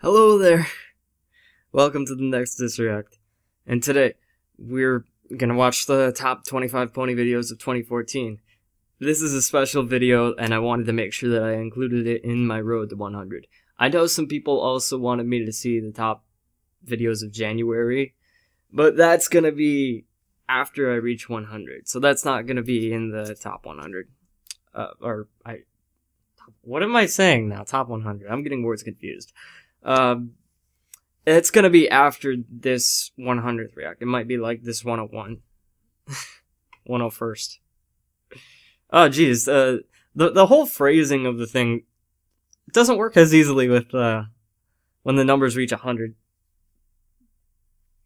Hello there. Welcome to the Nexus React. And today, we're gonna watch the top 25 pony videos of 2014. This is a special video, and I wanted to make sure that I included it in my road to 100. I know some people also wanted me to see the top videos of January, but that's gonna be after I reach 100. So that's not gonna be in the top 100. What am I saying now? Top 100. I'm getting words confused. It's gonna be after this 100th react. It might be like this 101. 101st. Oh, geez. The whole phrasing of the thing doesn't work as easily with, when the numbers reach 100.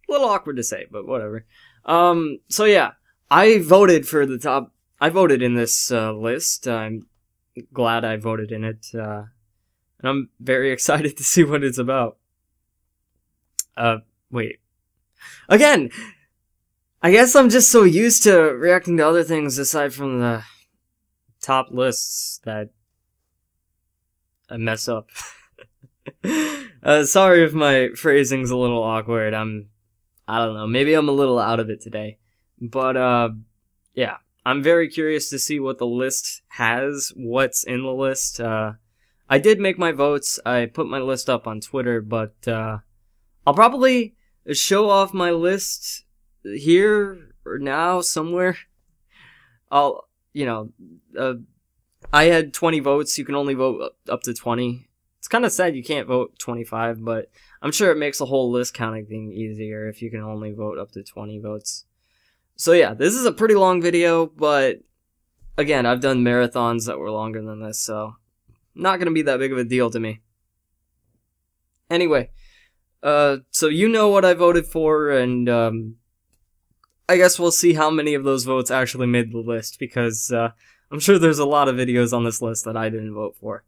A little awkward to say, but whatever. So yeah. I voted for the top. I voted in this, list. I'm glad I voted in it, and I'm very excited to see what it's about. Wait. Again! I guess I'm just so used to reacting to other things aside from the top lists that I mess up. Sorry if my phrasing's a little awkward. I don't know, maybe I'm a little out of it today. But, yeah. I'm very curious to see what the list has, what's in the list. I did make my votes. I put my list up on Twitter, but I'll probably show off my list here or now somewhere. I had 20 votes. You can only vote up to 20. It's kind of sad you can't vote 25, but I'm sure it makes the whole list counting thing easier if you can only vote up to 20 votes. So yeah, this is a pretty long video, but again, I've done marathons that were longer than this, so not gonna be that big of a deal to me. Anyway, so you know what I voted for, and I guess we'll see how many of those votes actually made the list, because I'm sure there's a lot of videos on this list that I didn't vote for.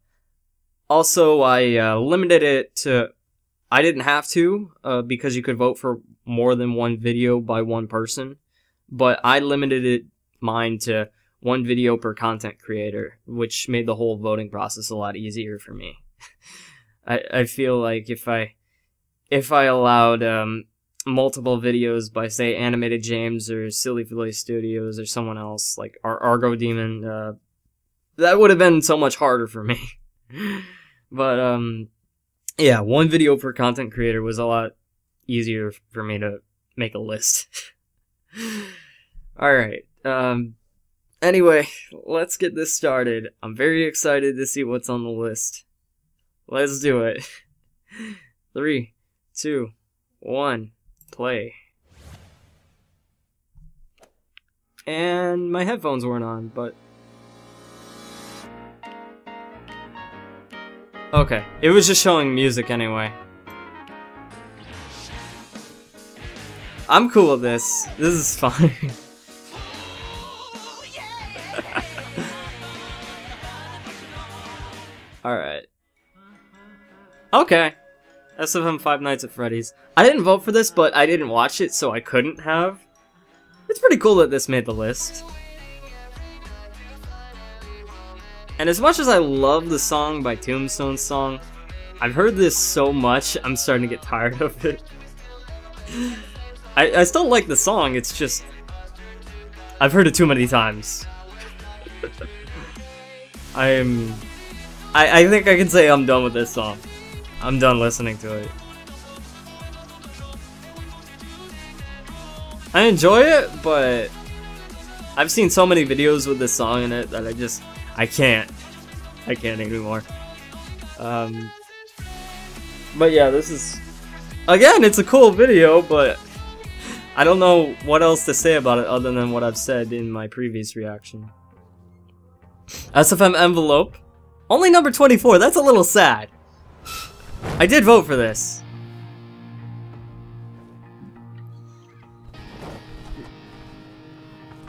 Also, I limited it to, I didn't have to, because you could vote for more than one video by one person. But I limited mine to one video per content creator, which made the whole voting process a lot easier for me. I feel like if I allowed multiple videos by, say, Animated James or Silly Philly Studios or someone else, like Argo Demon, that would have been so much harder for me. But, yeah, one video per content creator was a lot easier for me to make a list. Alright, anyway, let's get this started. I'm very excited to see what's on the list. Let's do it. 3, 2, 1, play. And my headphones weren't on, but... okay, it was just showing music anyway. I'm cool with this. This is fine. Alright. Okay. SFM Five Nights at Freddy's. I didn't vote for this, but I didn't watch it, so I couldn't have. It's pretty cool that this made the list. And as much as I love the song by Tombstone Song, I've heard this so much, I'm starting to get tired of it. I still like the song, it's just... I've heard it too many times. I think I can say I'm done with this song. I'm done listening to it. I enjoy it, but I've seen so many videos with this song in it that I can't anymore. But yeah, this is... again, it's a cool video, but I don't know what else to say about it other than what I've said in my previous reaction. SFM Envelope. Only number 24, that's a little sad. I did vote for this.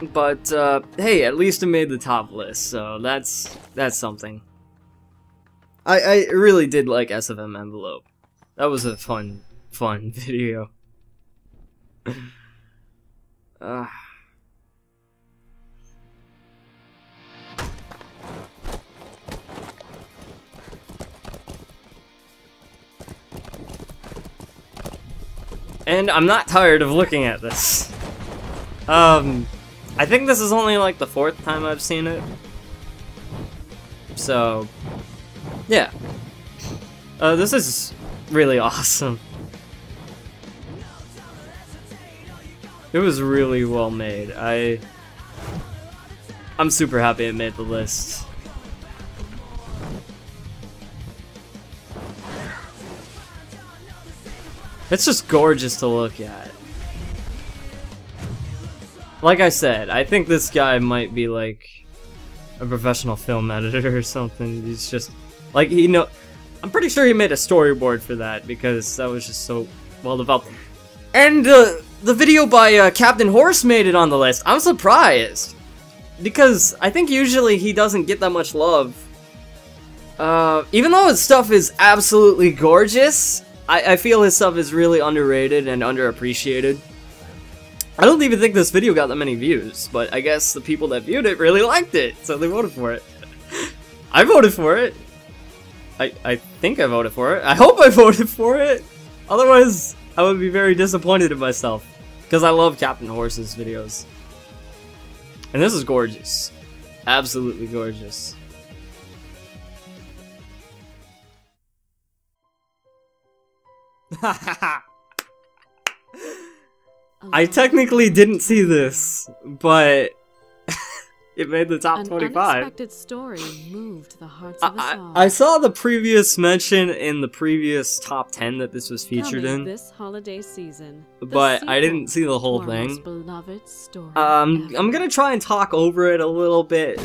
But, hey, at least it made the top list, so that's something. I really did like SFM Envelope. That was a fun video. And I'm not tired of looking at this. I think this is only like the 4th time I've seen it. So, yeah. This is really awesome. It was really well made. I'm super happy it made the list. It's just gorgeous to look at. Like I said, I think this guy might be like a professional film editor or something. He's just like, I'm pretty sure he made a storyboard for that because that was just so well developed. And the video by Captain Horse made it on the list. I'm surprised because I think usually he doesn't get that much love. Even though his stuff is absolutely gorgeous, I feel his stuff is really underrated and underappreciated. I don't even think this video got that many views, but I guess the people that viewed it really liked it, so they voted for it. I voted for it. I think I voted for it. I hope I voted for it. Otherwise, I would be very disappointed in myself. Because I love Captain Horse's videos. And this is gorgeous. Absolutely gorgeous. I technically didn't see this, but it made the top 25. An unexpected story moved the hearts of us all. I saw the previous mention in the previous top 10 that this was featured in this holiday season, but I didn't see the whole thing. Beloved story I'm gonna try and talk over it a little bit,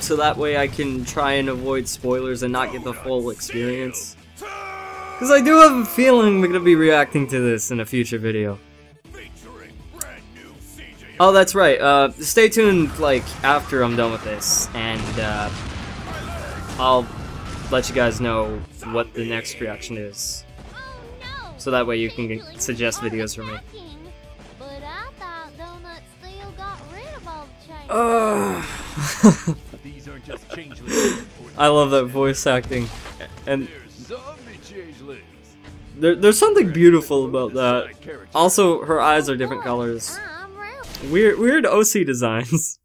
so that way I can try and avoid spoilers and not get the full experience. Because I do have a feeling we're gonna be reacting to this in a future video. Oh, that's right. Stay tuned, like, after I'm done with this, and, I'll let you guys know what the next reaction is. So that way you can suggest videos for me. I love that voice acting. And there's something beautiful about that. Also, her eyes are different colors. Weird OC designs.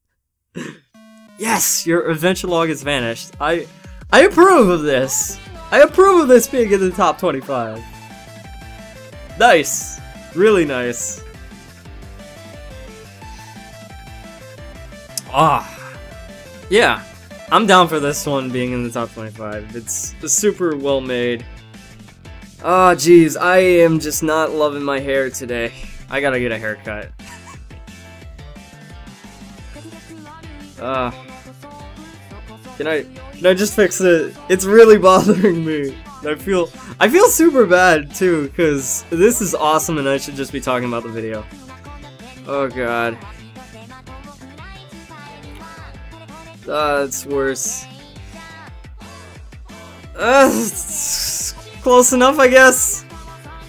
Yes, your adventure log has vanished. I approve of this. I approve of this being in the top 25. Nice. Really nice. Yeah. I'm down for this one being in the top 25. It's super well made. Oh, jeez. I am just not loving my hair today. I gotta get a haircut. Can I just fix it? It's really bothering me. I feel super bad too, because this is awesome and I should just be talking about the video. Oh god. It's worse. It's close enough, I guess.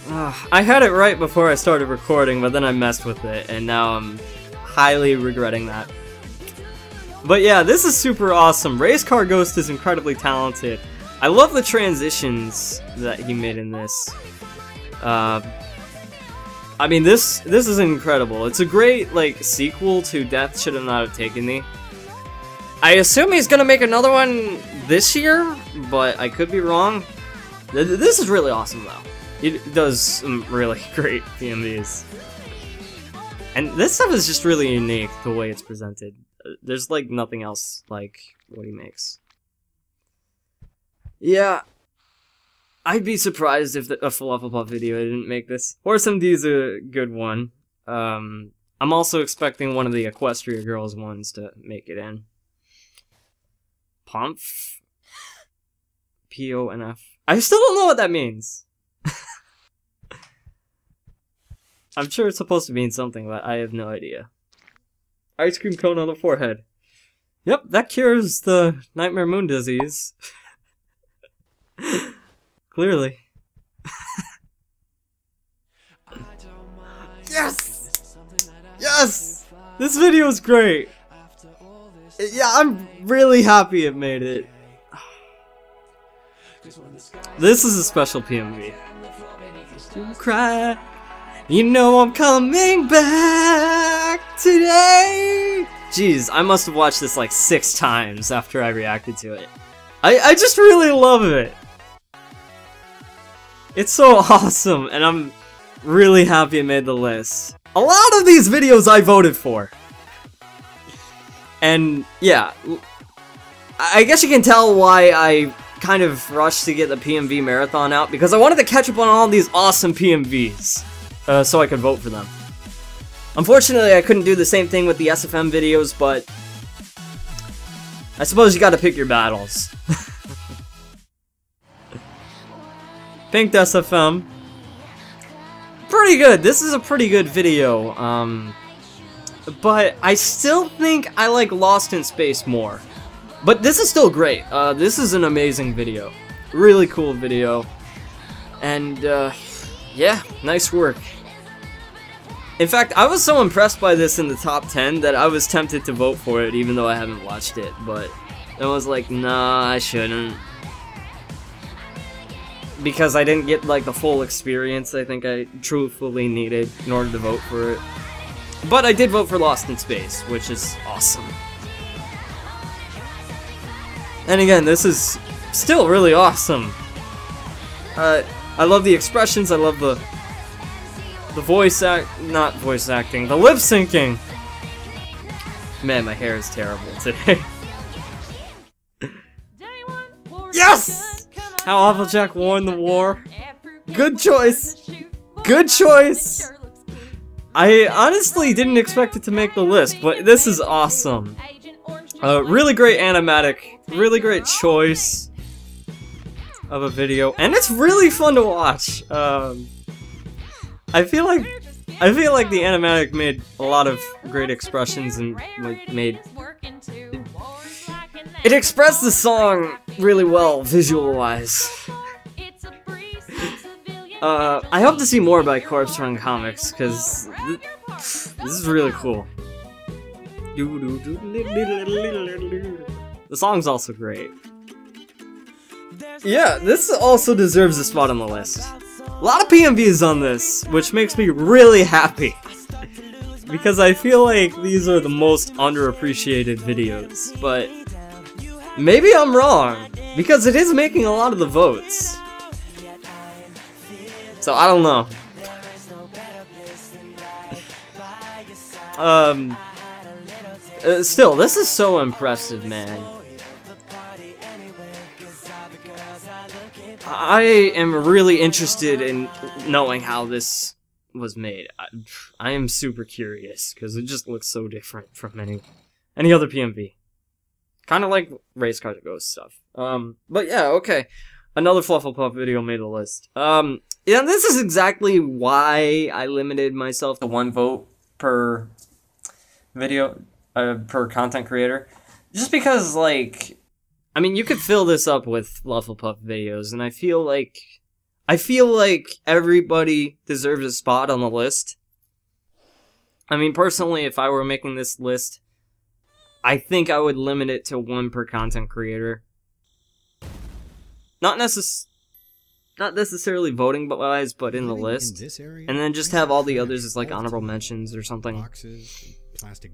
I had it right before I started recording, but then I messed with it, and now I'm highly regretting that. But yeah, this is super awesome. Race Car Ghost is incredibly talented. I love the transitions that he made in this. I mean, this is incredible. It's a great, like, sequel to Death Should Have Not Have Taken Me. I assume he's gonna make another one this year, but I could be wrong. This is really awesome, though. He does some really great PMVs. And this stuff is just really unique, the way it's presented. There's, like, nothing else like what he makes. Yeah. I'd be surprised if a Flufflepuff video didn't make this. Horse MD is a good one. I'm also expecting one of the Equestria Girls ones to make it in. Pomf? P-O-N-F. I still don't know what that means. I'm sure it's supposed to mean something, but I have no idea. Ice cream cone on the forehead. Yep, that cures the Nightmare Moon disease. Clearly. Yes! Yes! This video is great! Yeah, I'm really happy it made it. This is a special PMV. To cry You know I'm coming back today. Jeez, I must have watched this like 6 times after I reacted to it. I just really love it. It's so awesome, and I'm really happy it made the list. A lot of these videos I voted for. And yeah, I guess you can tell why I kind of rushed to get the PMV marathon out, because I wanted to catch up on all these awesome PMVs, so I could vote for them. Unfortunately, I couldn't do the same thing with the SFM videos, but I suppose you gotta pick your battles. Pinked SFM. Pretty good. This is a pretty good video. But I still think I like Lost in Space more. But this is still great. This is an amazing video. Really cool video. And, yeah, nice work. In fact, I was so impressed by this in the top 10 that I was tempted to vote for it even though I haven't watched it. But I was like, nah, I shouldn't. Because I didn't get, like, the full experience I think I truthfully needed in order to vote for it. But I did vote for Lost in Space, which is awesome. And again, this is still really awesome. I love the expressions, I love the not voice acting, the lip syncing. Man, my hair is terrible today. Yes! How Applejack won the war. Good choice. Good choice. I honestly didn't expect it to make the list, but this is awesome. Really great animatic, really great choice of a video, and it's really fun to watch. I feel like the animatic made a lot of great expressions and like made it expressed the song really well visual-wise. I hope to see more by Corpse Run Comics, because this is really cool. The song's also great. Yeah, this also deserves a spot on the list. A lot of PMVs on this, which makes me really happy. Because I feel like these are the most underappreciated videos, but maybe I'm wrong, because it is making a lot of the votes. So I don't know. Still, this is so impressive, man. I am really interested in knowing how this was made. I am super curious, because it just looks so different from any other PMV. Kind of like Race Car to Ghost stuff. But yeah, okay. Another Flufflepuff video made the list. Yeah, this is exactly why I limited myself to 1 vote per video, per content creator. Just because, like, I mean, you could fill this up with Flufflepuff videos, and I feel like everybody deserves a spot on the list. I mean, personally, if I were making this list, I think I would limit it to 1 per content creator. Not necessarily voting wise, but in the list. And then just have all the others as like honorable mentions or something.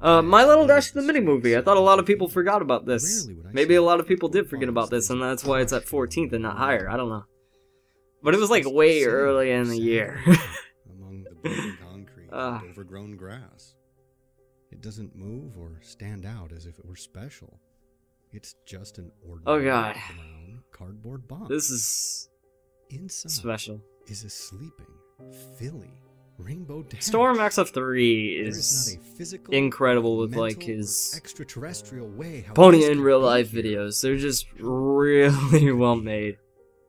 My Little Dash the mini-movie. I thought a lot of people forgot about this. Maybe a lot of people did forget about this, and that's why it's at 14th and not higher. I don't know. But it was like way early in the year. Among the broken concrete and overgrown grass. It doesn't move or stand out as if it were special. It's just an ordinary brown cardboard box. This is inside special. Is a sleeping Philly Rainbow Dash. Storm XF3 is incredible with like his extraterrestrial way Pony in real life videos. They're just really well made.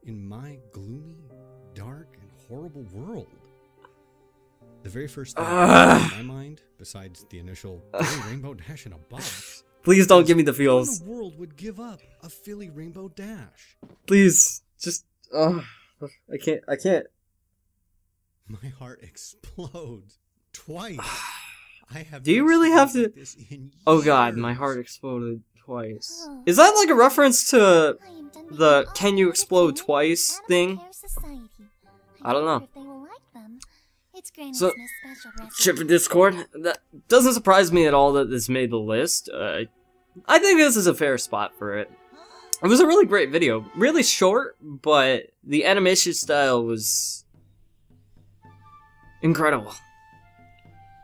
In my gloomy, dark, and horrible world. The very first thing in my mind, besides the initial Rainbow Dash in a box. Please don't give me the feels. The world would give up a Philly Rainbow Dash. Please, just I can't. My heart explodes twice. Do you really have to? Oh god, my heart exploded twice. Is that like a reference to the "Can you explode twice" thing? I don't know. So, ship for Discord. That doesn't surprise me at all that this made the list. I think this is a fair spot for it. It was a really great video. Really short, but the animation style was incredible.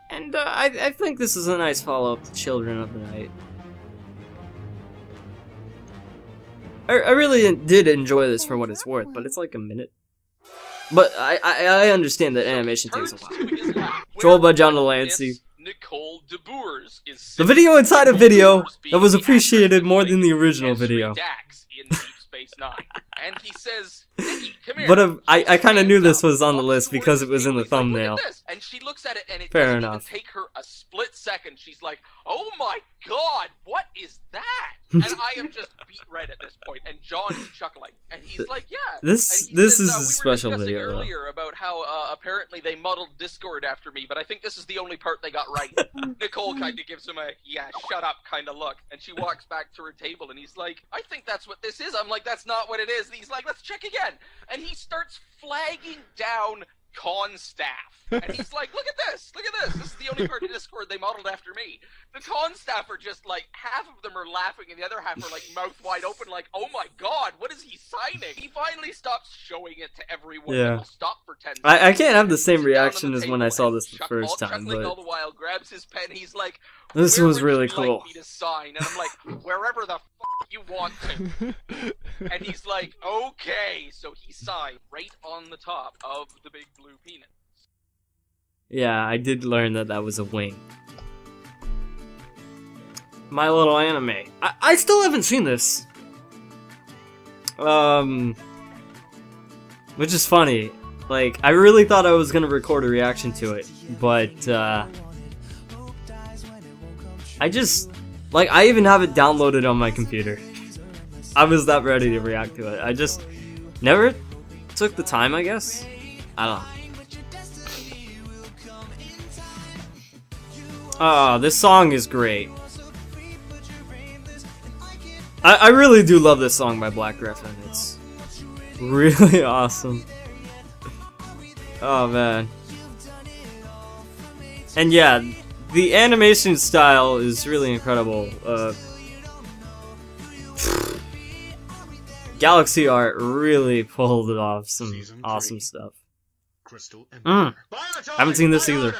And I think this is a nice follow-up to Children of the Night. I really did enjoy this for what it's worth, but it's like a minute. But I understand that animation takes a while. Trolled by John Delancey. Nicole DeBoers is the video inside a video that was appreciated more than the original video. In Deep Space Nine. And he says, Nikki, come here. But I kind of knew this was on the list because it was in the thumbnail. And she looks at it and it Fair doesn't enough. even take her a split second. She's like, oh my god, what is that? And I am just beat red at this point. And John is chuckling. And he's like, yeah. This and he is says, a we special were discussing video. earlier about how apparently they muddled Discord after me, but I think this is the only part they got right. Nicole kind of gives him a, yeah, shut up kind of look. And she walks back to her table and he's like, I think that's what this is. I'm like, that's not what it is. And he's like, let's check again. And he starts flagging down con staff. And he's like, look at this. This is the only part of Discord they modeled after me. The con staff are just like, half of them are laughing and the other half are like mouth wide open like, oh my god, what is he signing? He finally stops showing it to everyone. Yeah. And will stop for 10 seconds. I can't have the same Sits down on reaction the as when I table saw and this the first time, chuckling all but the while, grabs his pen, he's like, this where was would really you cool. like me to sign? And I'm like, wherever the f you want to. And he's like, okay. So he signed right on the top of the big blue penis. Yeah, I did learn that that was a wing. My Little Anime. I still haven't seen this. Which is funny. Like, I really thought I was gonna record a reaction to it, but, I just, like, I even have it downloaded on my computer. I was that ready to react to it. I just never took the time, I guess? I don't know. Oh, this song is great. I really do love this song by Black Griffin. It's really awesome. Oh man. And yeah, the animation style is really incredible. Galaxy Art really pulled it off some awesome stuff. Crystal Haven't seen this either.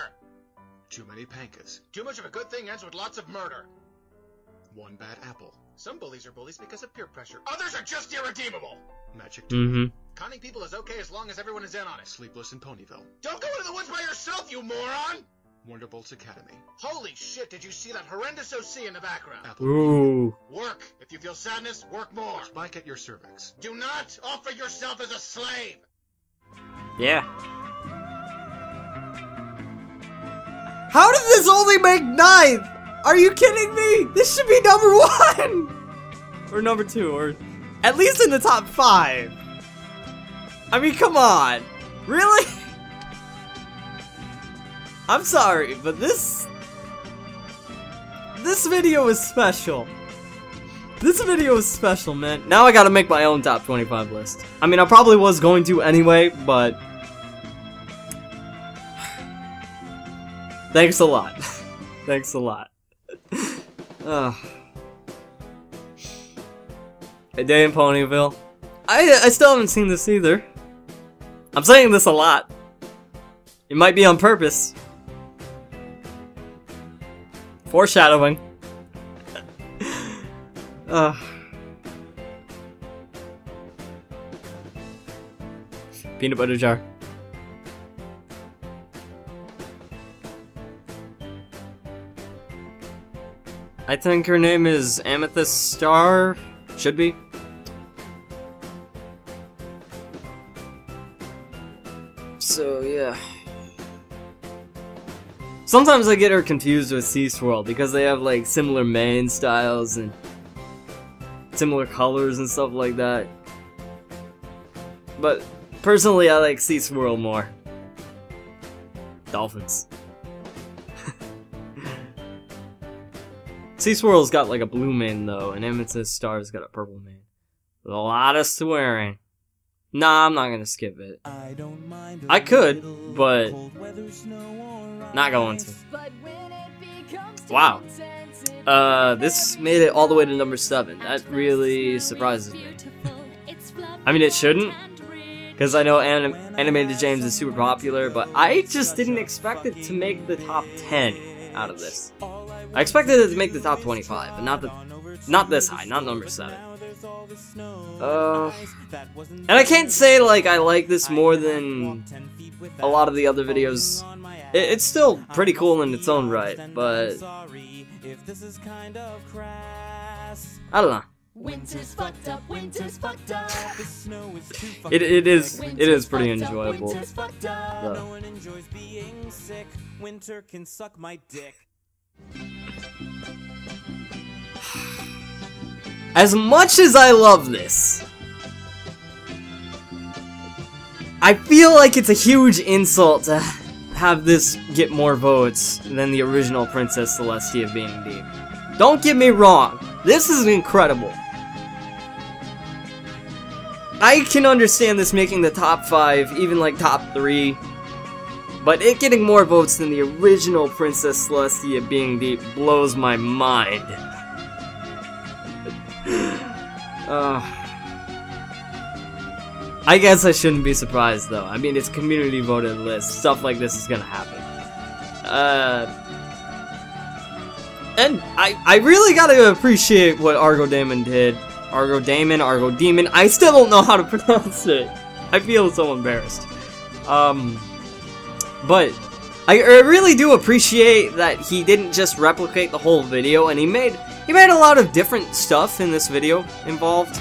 Too many pankas. Too much of a good thing ends with lots of murder. One bad apple. Some bullies are bullies because of peer pressure. Others are just irredeemable. Magic tool. Conning people is okay as long as everyone is in on it. Sleepless in Ponyville. Don't go into the woods by yourself, you moron! Wonderbolt's Academy. Holy shit, did you see that horrendous OC in the background? Apple. Ooh. Work. If you feel sadness, work more. Spike at your cervix. Do not offer yourself as a slave! Yeah. How did this only make 9th? Are you kidding me? This should be number 1! Or number 2, or at least in the top 5. I mean, come on. Really? I'm sorry, but this video is special. This video is special, man. Now I gotta make my own top 25 list. I mean, I probably was going to anyway, but thanks a lot. Thanks a lot. A Day in Ponyville. I still haven't seen this either. I'm saying this a lot. It might be on purpose. Foreshadowing. Peanut butter jar. I think her name is Amethyst Star. Should be. So, yeah. Sometimes I get her confused with Sea Swirl because they have like similar main styles and similar colors and stuff like that. But personally, I like Sea Swirl more. Dolphins. Sea Swirl's got like a blue mane though, and Amethyst Star's got a purple mane. With a lot of swearing. Nah, I'm not gonna skip it. I could, but not going to. Wow. This made it all the way to number 7. That really surprises me. I mean, it shouldn't, because I know Animated James is super popular, but I just didn't expect it to make the top 10 out of this. I expected it to make the top 25, but not this high, not number 7. And I can't say like I like this more than a lot of the other videos. It's still pretty cool in its own right, but I don't know. It is pretty enjoyable. No one enjoys being sick. Winter can suck my dick. As much as I love this, I feel like it's a huge insult to have this get more votes than the original Princess Celestia being deep. Don't get me wrong, this is incredible. I can understand this making the top 5, even like top 3, but it getting more votes than the original Princess Celestia being deep blows my mind. I guess I shouldn't be surprised though. I mean, it's a community voted list. Stuff like this is gonna happen. And I really gotta appreciate what Argo Demon did. Argo Demon. I still don't know how to pronounce it. I feel so embarrassed. But I really do appreciate that he didn't just replicate the whole video, and he made a lot of different stuff in this video involved.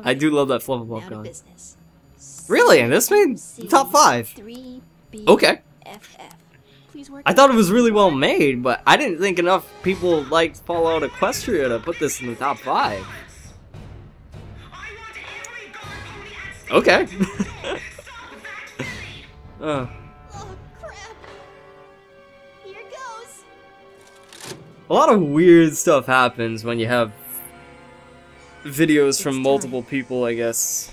I do love that Flufflepuff gun. Really? This made the top 5. Okay. I thought it was really well made, but I didn't think enough people liked Fallout Equestria to put this in the top 5. Okay. Oh crap! Here goes. A lot of weird stuff happens when you have videos from multiple people, I guess.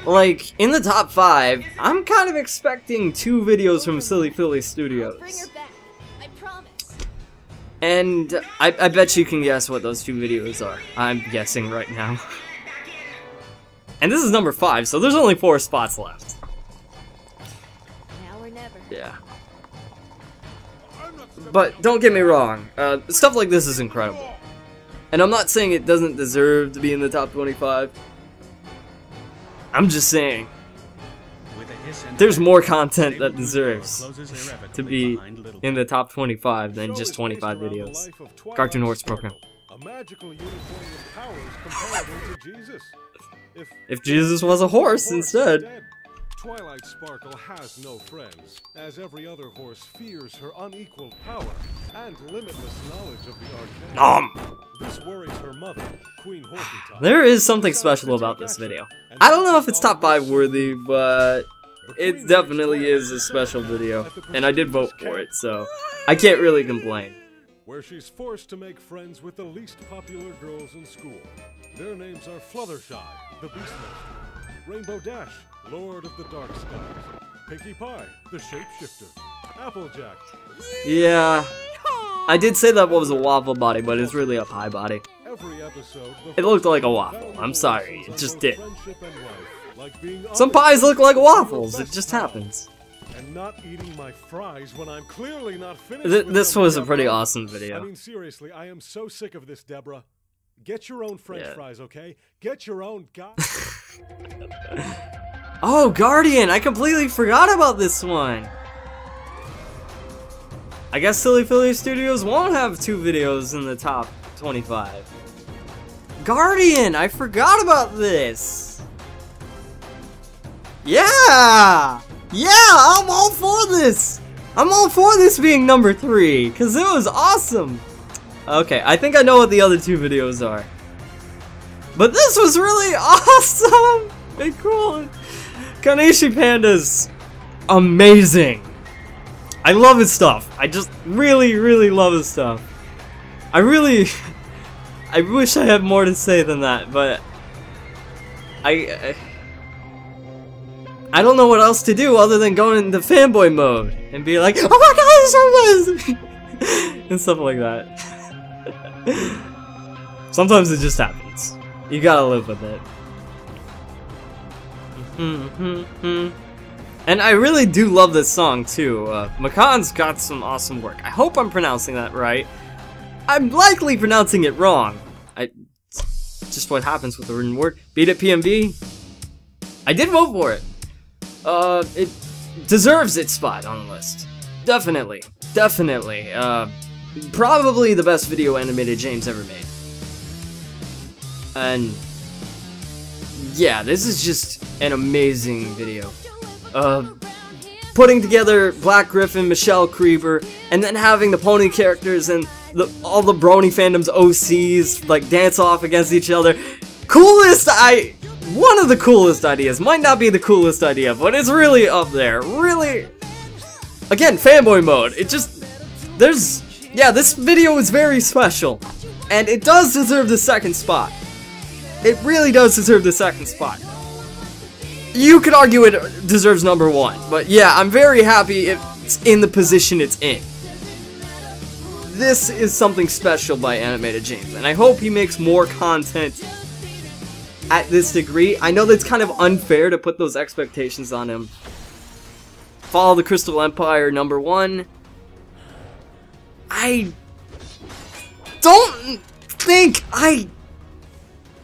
Like, in the top 5, I'm kind of expecting 2 videos from Silly Philly Studios. Bring her back. I promise. And I bet you can guess what those 2 videos are. I'm guessing right now. And this is number 5, so there's only 4 spots left. Now or never. Yeah. But don't get me wrong, stuff like this is incredible. And I'm not saying it doesn't deserve to be in the top 25. I'm just saying, there's more content that deserves to be in the top 25 than just 25 videos. Cartoon Horse Program. If Jesus was a horse instead. Twilight Sparkle has no friends, as every other horse fears her unequaled power and limitless knowledge of the arcane. This worries her mother, Queen Horkita. There is something special about this video. I don't know if it's top 5 worthy, but it definitely is a special video, and I did vote for it, so I can't really complain. Where she's forced to make friends with the least popular girls in school. Their names are Fluttershy, the Beastmaster, Rainbow Dash, Lord of the Dark Skies, Pinkie Pie, the Shapeshifter, Applejack. Yeah, I did say that was a waffle body, but it's really a pie body. It looked like a waffle. I'm sorry, it just did. Some pies look like waffles, it just happens. And not eating my fries when I'm clearly not finished. This was a pretty awesome video. I mean, seriously, I am so sick of this, Deborah. Get your own French fries, okay? Get your own Oh, Guardian! I completely forgot about this one! I guess Silly Philly Studios won't have 2 videos in the top 25. Guardian! I forgot about this! Yeah! Yeah! I'm all for this! I'm all for this being number 3, because it was awesome! Okay, I think I know what the other 2 videos are. But this was really awesome! And cool! Kaneshi Panda's amazing! I love his stuff. I just really, really love his stuff. I wish I had more to say than that, but I don't know what else to do other than go into fanboy mode and be like, oh my god, it's so good! And stuff like that. Sometimes it just happens. You gotta live with it. And I really do love this song too. Makan's got some work. I hope I'm pronouncing that right. I'm likely pronouncing it wrong. Just what happens with the written word. Beat It PMV. I did vote for it. It deserves its spot on the list. Definitely. Definitely. Probably the best video animated James ever made. And yeah, this is just an amazing video. Putting together Black Gryphon, Michelle Creeper, and then having the pony characters and all the Brony fandom's OCs like dance off against each other. One of the coolest ideas. Might not be the coolest idea, but it's really up there. Really, again, fanboy mode. This video is very special, and it does deserve the second spot. It really does deserve the second spot. You could argue it deserves number 1, but yeah, I'm very happy it's in the position it's in. This is something special by Animated James, and I hope he makes more content at this degree. I know that's kind of unfair to put those expectations on him. Fall of the Crystal Empire, number 1. I don't think I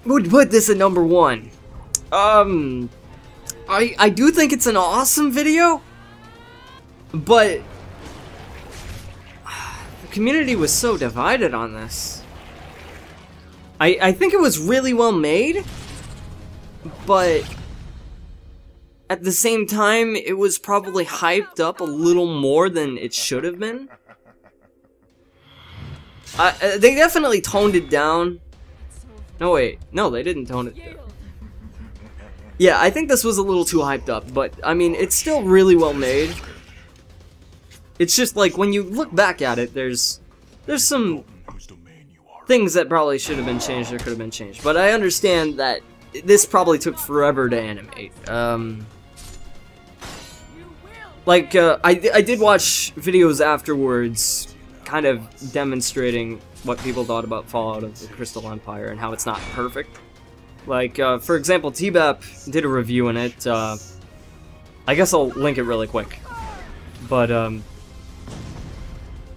would put this at number 1. I do think it's an awesome video, but the community was so divided on this. I think it was really well made, but at the same time, it was probably hyped up a little more than it should have been. They definitely toned it down. No, wait. No, they didn't tone it down. Yeah, I think this was a little too hyped up, but, I mean, it's still really well made. It's just, like, when you look back at it, there's some things that probably should have been changed or could have been changed. But I understand that this probably took forever to animate. I did watch videos afterwards, kind of demonstrating what people thought about Fallout of the Crystal Empire and how it's not perfect. Like, for example, TBAP did a review in it. I guess I'll link it really quick. But,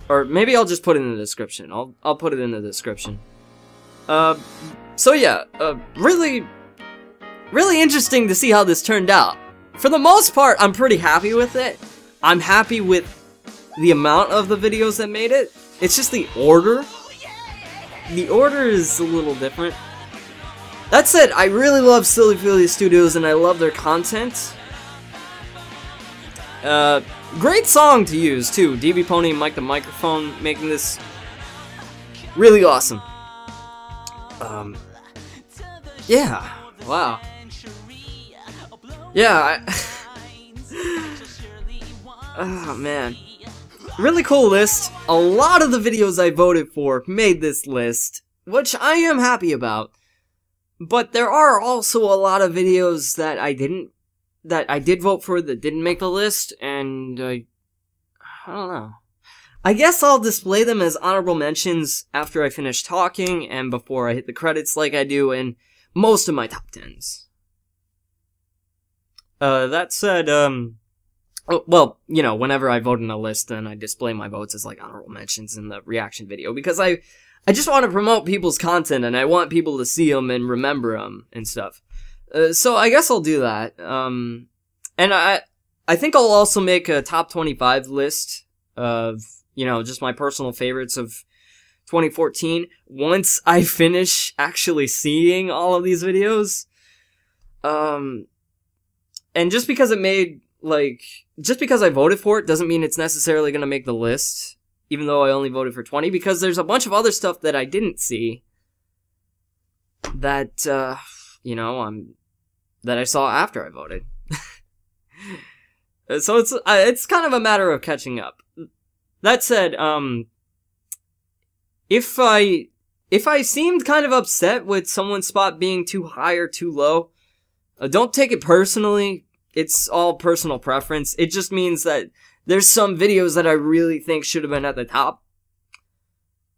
or maybe I'll just put it in the description. I'll put it in the description. So yeah, really interesting to see how this turned out. For the most part, I'm pretty happy with it. I'm happy with the amount of the videos that made it. It's just the order. The order is a little different. That said, I really love Silly Philly Studios and I love their content. Great song to use too. DB Pony and Mike the Microphone making this really awesome. Yeah, wow. Yeah, oh man. Really cool list. A lot of the videos I voted for made this list, which I am happy about. But there are also a lot of videos that I did vote for that didn't make the list, and I don't know. I guess I'll display them as honorable mentions after I finish talking and before I hit the credits like I do in most of my top 10s. That said, well, you know, whenever I vote in a list, then I display my votes as like honorable mentions in the reaction video, because I just want to promote people's content and I want people to see them and remember them and stuff. So I guess I'll do that. And I think I'll also make a top 25 list of, you know, just my personal favorites of 2014 once I finish actually seeing all of these videos. And just because it made, like, just because I voted for it doesn't mean it's necessarily going to make the list, even though I only voted for 20, because there's a bunch of other stuff that I didn't see that, you know, that I saw after I voted. So it's kind of a matter of catching up. That said, if I seemed kind of upset with someone's spot being too high or too low, don't take it personally. It's all personal preference. It just means that there's some videos that I really think should have been at the top,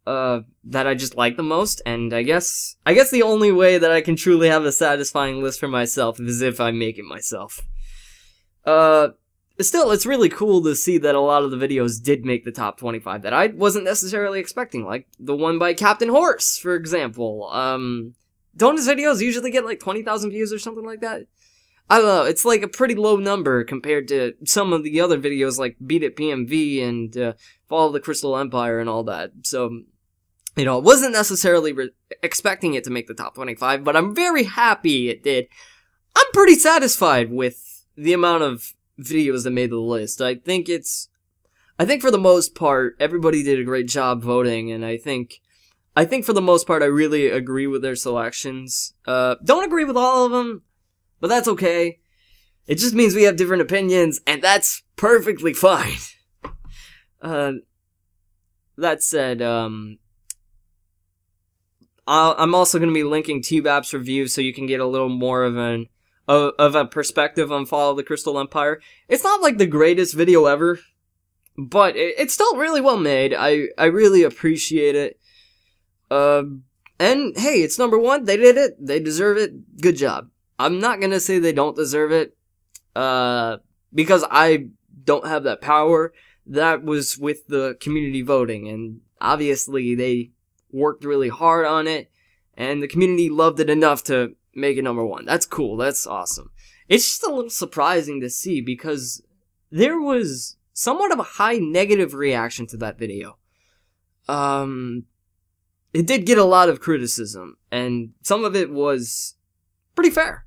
that I just like the most, and I guess the only way that I can truly have a satisfying list for myself is if I make it myself. Still, it's really cool to see that a lot of the videos did make the top 25 that I wasn't necessarily expecting, like the one by Captain Horse, for example. Don't his videos usually get like 20,000 views or something like that? I don't know, it's like a pretty low number compared to some of the other videos like Beat It PMV and Fall of the Crystal Empire and all that. So, you know, I wasn't necessarily expecting it to make the top 25, but I'm very happy it did. I'm pretty satisfied with the amount of videos that made the list. I think for the most part, everybody did a great job voting, and I think for the most part, I really agree with their selections. Don't agree with all of them, but that's okay. It just means we have different opinions, and that's perfectly fine. That said, I'm also going to be linking T-Bap's review so you can get a little more of a perspective on Fall of the Crystal Empire. It's not like the greatest video ever, but it's still really well made. I really appreciate it. And hey, it's number 1. They did it. They deserve it. Good job. I'm not gonna say they don't deserve it, because I don't have that power. That was with the community voting, and obviously they worked really hard on it, and the community loved it enough to make it number 1. That's cool. That's awesome. It's just a little surprising to see because there was somewhat of a high negative reaction to that video. It did get a lot of criticism, and some of it was pretty fair.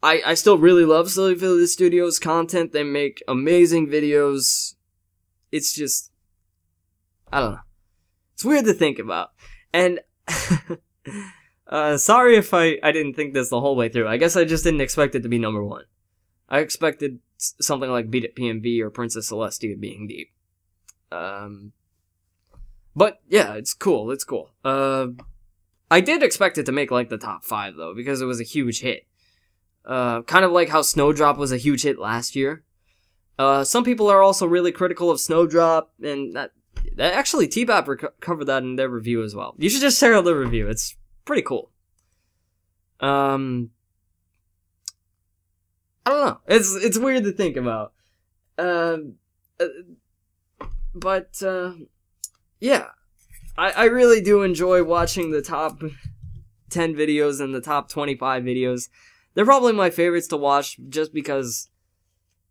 I still really love Silly Philly Studios content. They make amazing videos. It's just, I don't know. It's weird to think about. And, sorry if I didn't think this the whole way through. I guess I just didn't expect it to be number 1. I expected something like Beat It PMV or Princess Celestia being deep. But yeah, it's cool. It's cool. I did expect it to make like the top 5 though, because it was a huge hit. Kind of like how Snowdrop was a huge hit last year. Some people are also really critical of Snowdrop, and that actually T-Bap covered that in their review as well. You should just check out the review. It's pretty cool. I don't know. It's weird to think about. But yeah. I really do enjoy watching the top 10 videos and the top 25 videos. They're probably my favorites to watch just because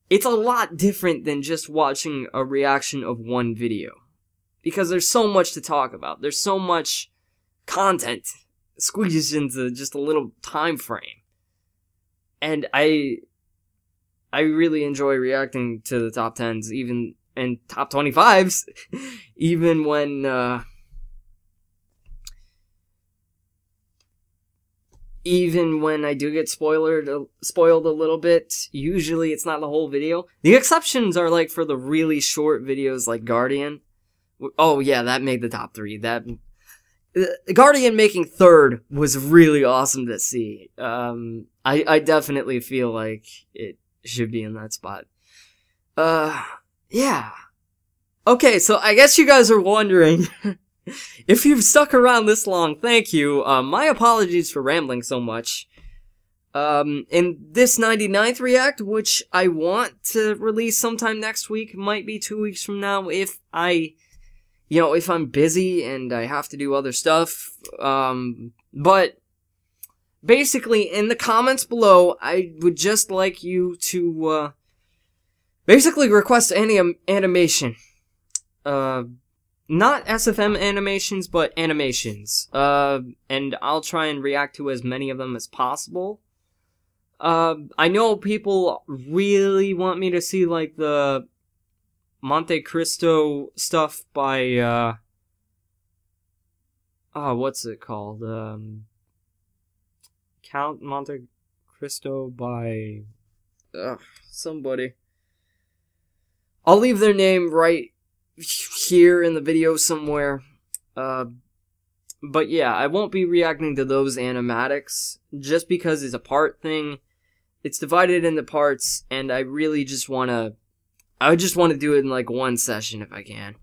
it's a lot different than just watching a reaction of one video. Because there's so much to talk about. There's so much content squeezed into just a little time frame. And I really enjoy reacting to the top 10s, and top 25s, even when I do get spoiled a little bit. Usually it's not the whole video. The exceptions are like for the really short videos like Guardian. Oh yeah, that made the top 3. Guardian making 3rd was really awesome to see. I definitely feel like it should be in that spot. Yeah. Okay, so I guess you guys are wondering, if you've stuck around this long, thank you. My apologies for rambling so much. In this 99th react, which I want to release sometime next week, might be 2 weeks from now if I'm busy and I have to do other stuff. But basically, in the comments below, I would just like you to, basically request any animation. Not SFM animations, but animations. And I'll try and react to as many of them as possible. I know people really want me to see, like, the Monte Cristo stuff by, what's it called? Count Monte Cristo by, somebody. I'll leave their name right here in the video somewhere. But yeah, I won't be reacting to those animatics just because it's a part thing. It's divided into parts, and I really just want to... I just want to do it in like one session if I can.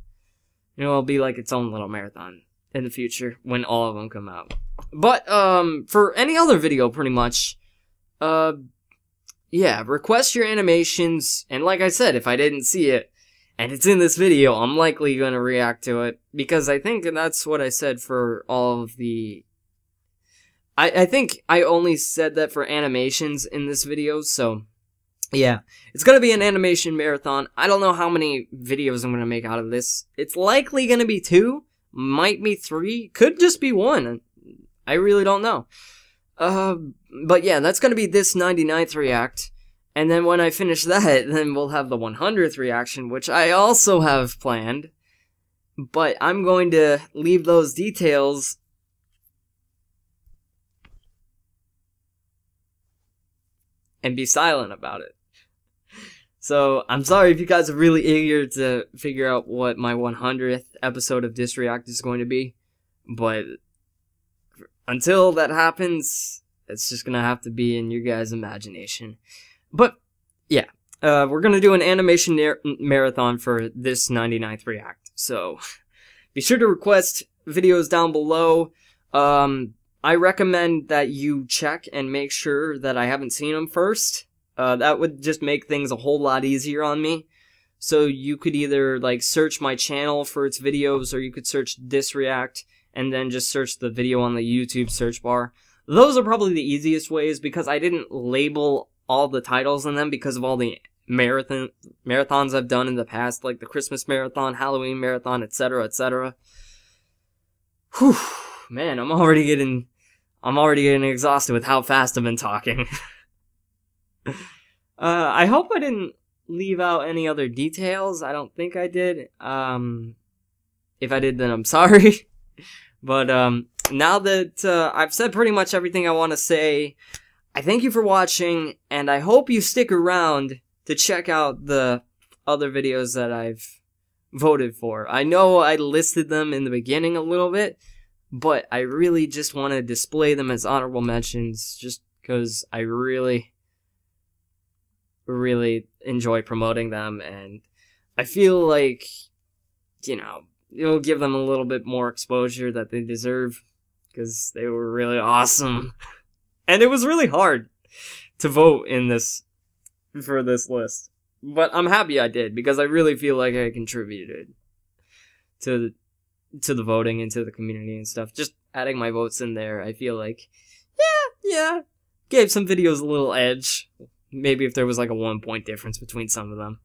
You know, it'll be like its own little marathon in the future when all of them come out. But, for any other video, pretty much, yeah, request your animations, and like I said, if I didn't see it, and it's in this video, I'm likely gonna react to it, because I think that's what I said for all of the... I think I only said that for animations in this video, so... yeah, it's gonna be an animation marathon. I don't know how many videos I'm gonna make out of this. It's likely gonna be 2, might be 3, could just be 1. I really don't know. But yeah, that's gonna be this 99th react. And then when I finish that, then we'll have the 100th reaction, which I also have planned. But I'm going to leave those details and be silent about it. So, I'm sorry if you guys are really eager to figure out what my 100th episode of Dis React is going to be. But until that happens, it's just gonna have to be in your guys' imagination. But, yeah, we're gonna do an animation marathon for this 99th react. So, be sure to request videos down below. I recommend that you check and make sure that I haven't seen them first. That would just make things a whole lot easier on me. So you could either, like, search my channel for its videos, or you could search Dis React, and then just search the video on the YouTube search bar. Those are probably the easiest ways, because I didn't label all the titles in them because of all the marathons I've done in the past, like the Christmas marathon, Halloween marathon, etc., etc. Whew, man, I'm already getting exhausted with how fast I've been talking. I hope I didn't leave out any other details. I don't think I did. If I did, then I'm sorry. But, now that, I've said pretty much everything I want to say, I thank you for watching, and I hope you stick around to check out the other videos that I've voted for. I know I listed them in the beginning a little bit, but I really just want to display them as honorable mentions, just because I really enjoy promoting them, and I feel like, you know, it'll give them a little bit more exposure that they deserve, because they were really awesome. And it was really hard to vote in this, for this list. But I'm happy I did, because I really feel like I contributed to the voting and to the community and stuff. Just adding my votes in there, I feel like, yeah, gave some videos a little edge. Maybe if there was like a 1-point difference between some of them.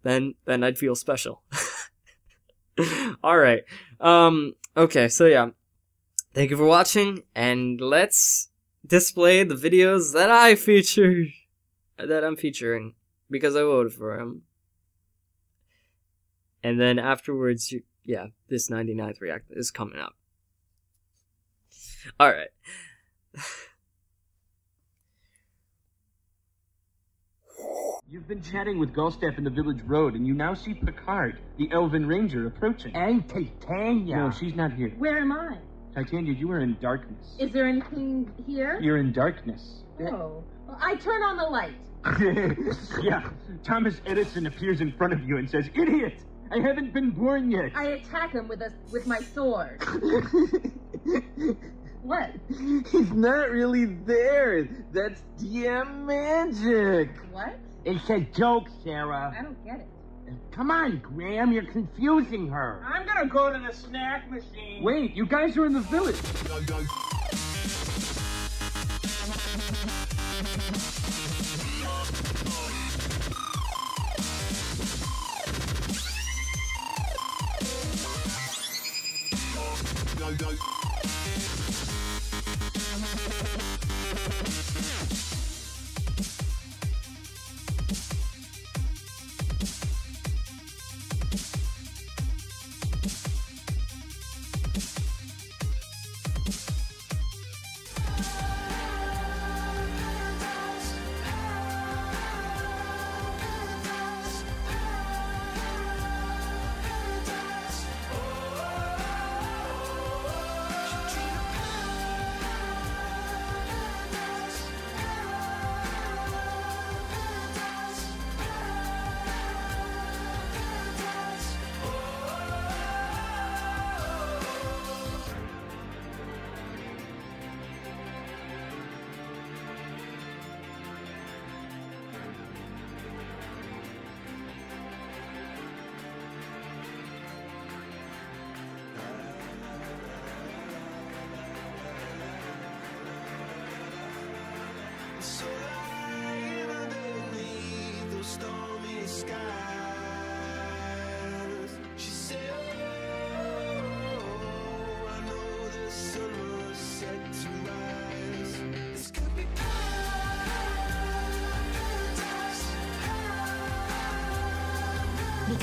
Then I'd feel special. Alright. Okay, so yeah. Thank you for watching, and let's display the videos that I'm featuring, because I voted for them. And then afterwards, yeah, this 99th react is coming up. Alright. You've been chatting with Golstaff in the village road, and you now see Picard, the Elven Ranger, approaching. And Titania. No, she's not here. Where am I? Titania, you are in darkness. Is there anything here? You're in darkness. Oh. Well, I turn on the light. Yeah. Thomas Edison appears in front of you and says, "Idiot! I haven't been born yet." I attack him with my sword. What? He's not really there. That's DM magic. What? It's a joke, Sarah. I don't get it. Come on, Graham, you're confusing her. I'm gonna go to the snack machine. Wait, you guys are in the village.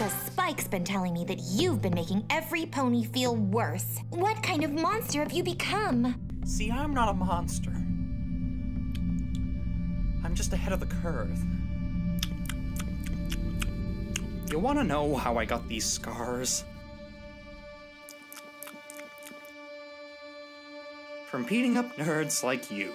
because Spike's been telling me that you've been making every pony feel worse. What kind of monster have you become? See, I'm not a monster. I'm just ahead of the curve. You wanna know how I got these scars? From beating up nerds like you.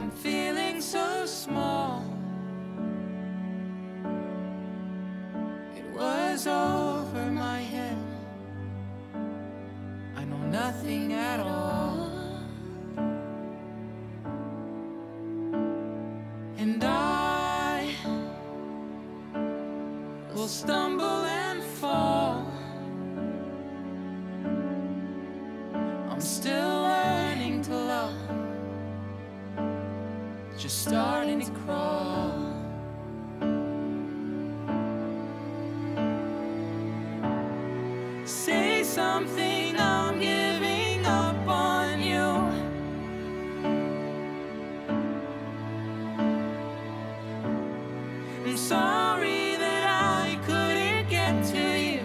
I'm feeling so small. It was over my head. I know nothing at all. And I will stumble and fall. I'm still learning to love, just starting to crawl. Say something, I'm giving up on you. I'm sorry that I couldn't get to you.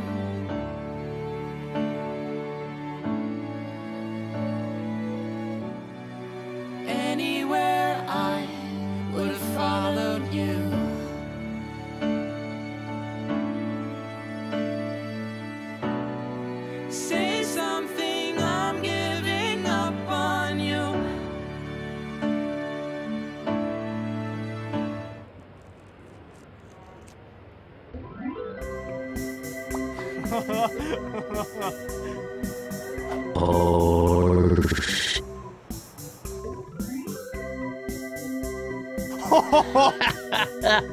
Anywhere I would have followed you. Say something, I'm giving up on you.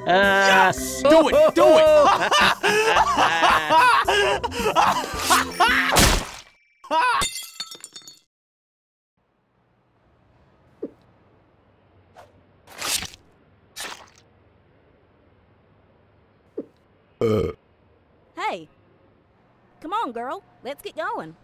Yes! Do it! Do Hey, come on, girl. Let's get going.